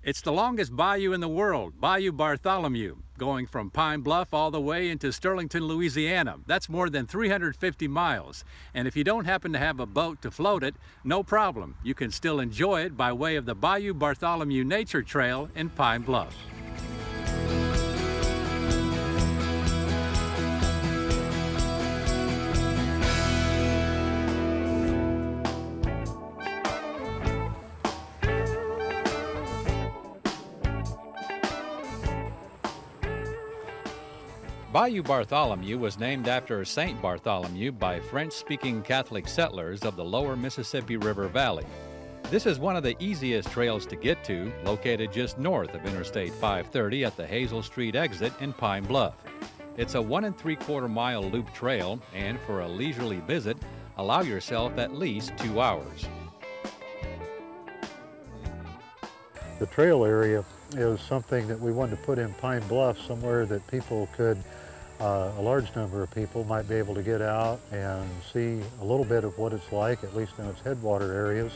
It's the longest bayou in the world, Bayou Bartholomew, going from Pine Bluff all the way into Sterlington, Louisiana. That's more than 350 miles. And if you don't happen to have a boat to float it, no problem. You can still enjoy it by way of the Bayou Bartholomew Nature Trail in Pine Bluff. Bayou Bartholomew was named after Saint Bartholomew by French-speaking Catholic settlers of the lower Mississippi River Valley. This is one of the easiest trails to get to, located just north of Interstate 530 at the Hazel Street exit in Pine Bluff. It's a 1 3/4 mile loop trail, and for a leisurely visit, allow yourself at least 2 hours. The trail area is something that we wanted to put in Pine Bluff, somewhere that people could, a large number of people might be able to get out and see a little bit of what it's like, at least in its headwater areas.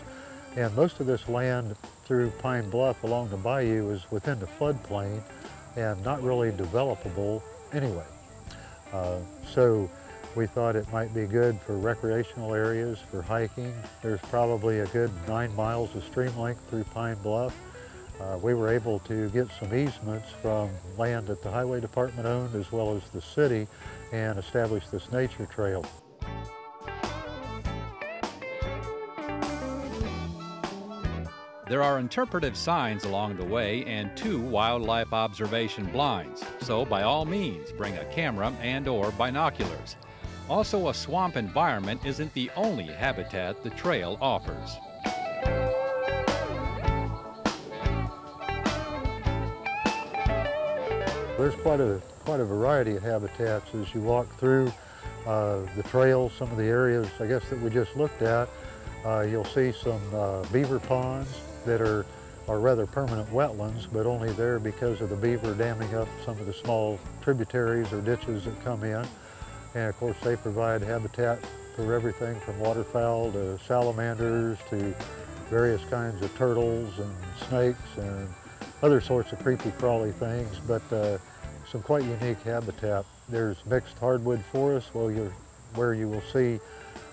And most of this land through Pine Bluff along the bayou is within the floodplain and not really developable anyway. So we thought it might be good for recreational areas, for hiking. There's probably a good 9 miles of stream length through Pine Bluff. We were able to get some easements from land that the Highway Department owned as well as the city and establish this nature trail. There are interpretive signs along the way and 2 wildlife observation blinds, so by all means bring a camera and/or binoculars. Also, a swamp environment isn't the only habitat the trail offers. There's quite a variety of habitats as you walk through the trail. Some of the areas, I guess, that we just looked at, you'll see some beaver ponds that are rather permanent wetlands, but only there because of the beaver damming up some of the small tributaries or ditches that come in. And of course, they provide habitat for everything from waterfowl to salamanders to various kinds of turtles and snakes and other sorts of creepy crawly things, but some quite unique habitat. There's mixed hardwood forests where you will see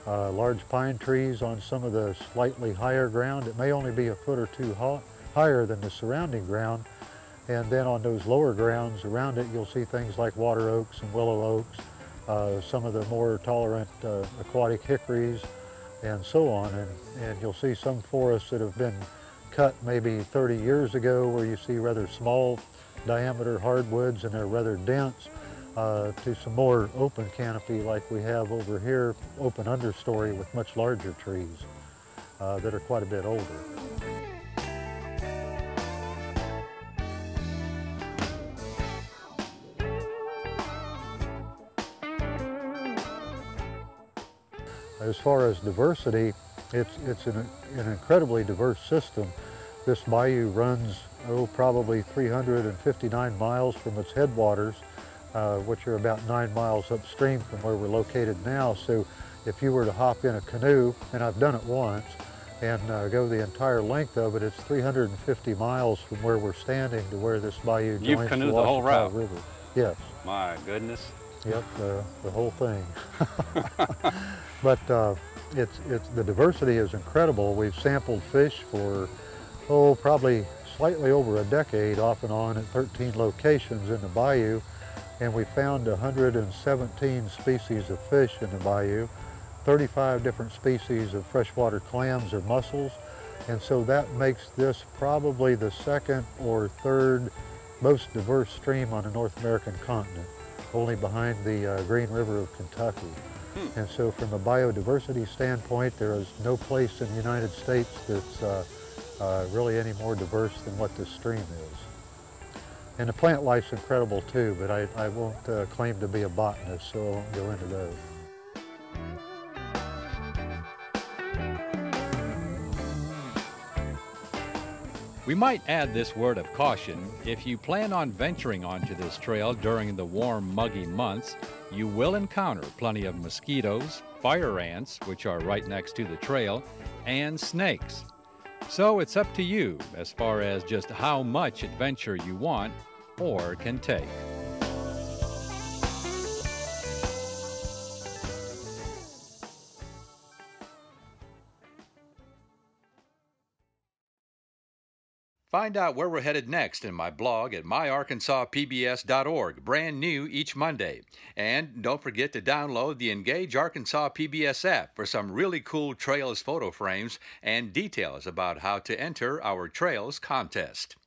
large pine trees on some of the slightly higher ground. It may only be a foot or 2 higher than the surrounding ground. And then on those lower grounds around it, you'll see things like water oaks and willow oaks, some of the more tolerant aquatic hickories, and so on. And you'll see some forests that have been cut maybe 30 years ago, where you see rather small diameter hardwoods and they're rather dense, to some more open canopy like we have over here, open understory with much larger trees that are quite a bit older. As far as diversity, it's an incredibly diverse system. This bayou runs, probably 359 miles from its headwaters, which are about 9 miles upstream from where we're located now. So if you were to hop in a canoe, and I've done it once, and go the entire length of it, it's 350 miles from where we're standing to where this bayou joins You've canoed the whole route? River. Yes. My goodness. Yep, the whole thing. But the diversity is incredible. We've sampled fish for, probably slightly over a decade off and on at 13 locations in the bayou, and we found 117 species of fish in the bayou, 35 different species of freshwater clams or mussels, and so that makes this probably the 2nd or 3rd most diverse stream on the North American continent, only behind the Green River of Kentucky. And so from a biodiversity standpoint, there is no place in the United States that's really any more diverse than what this stream is. And the plant life's incredible too, but I won't claim to be a botanist, so I won't go into those. We might add this word of caution. If you plan on venturing onto this trail during the warm, muggy months, you will encounter plenty of mosquitoes, fire ants, which are right next to the trail, and snakes. So it's up to you as far as just how much adventure you want or can take. Find out where we're headed next in my blog at myarkansaspbs.org, brand new each Monday. And don't forget to download the Engage Arkansas PBS app for some really cool Trails photo frames and details about how to enter our Trails contest.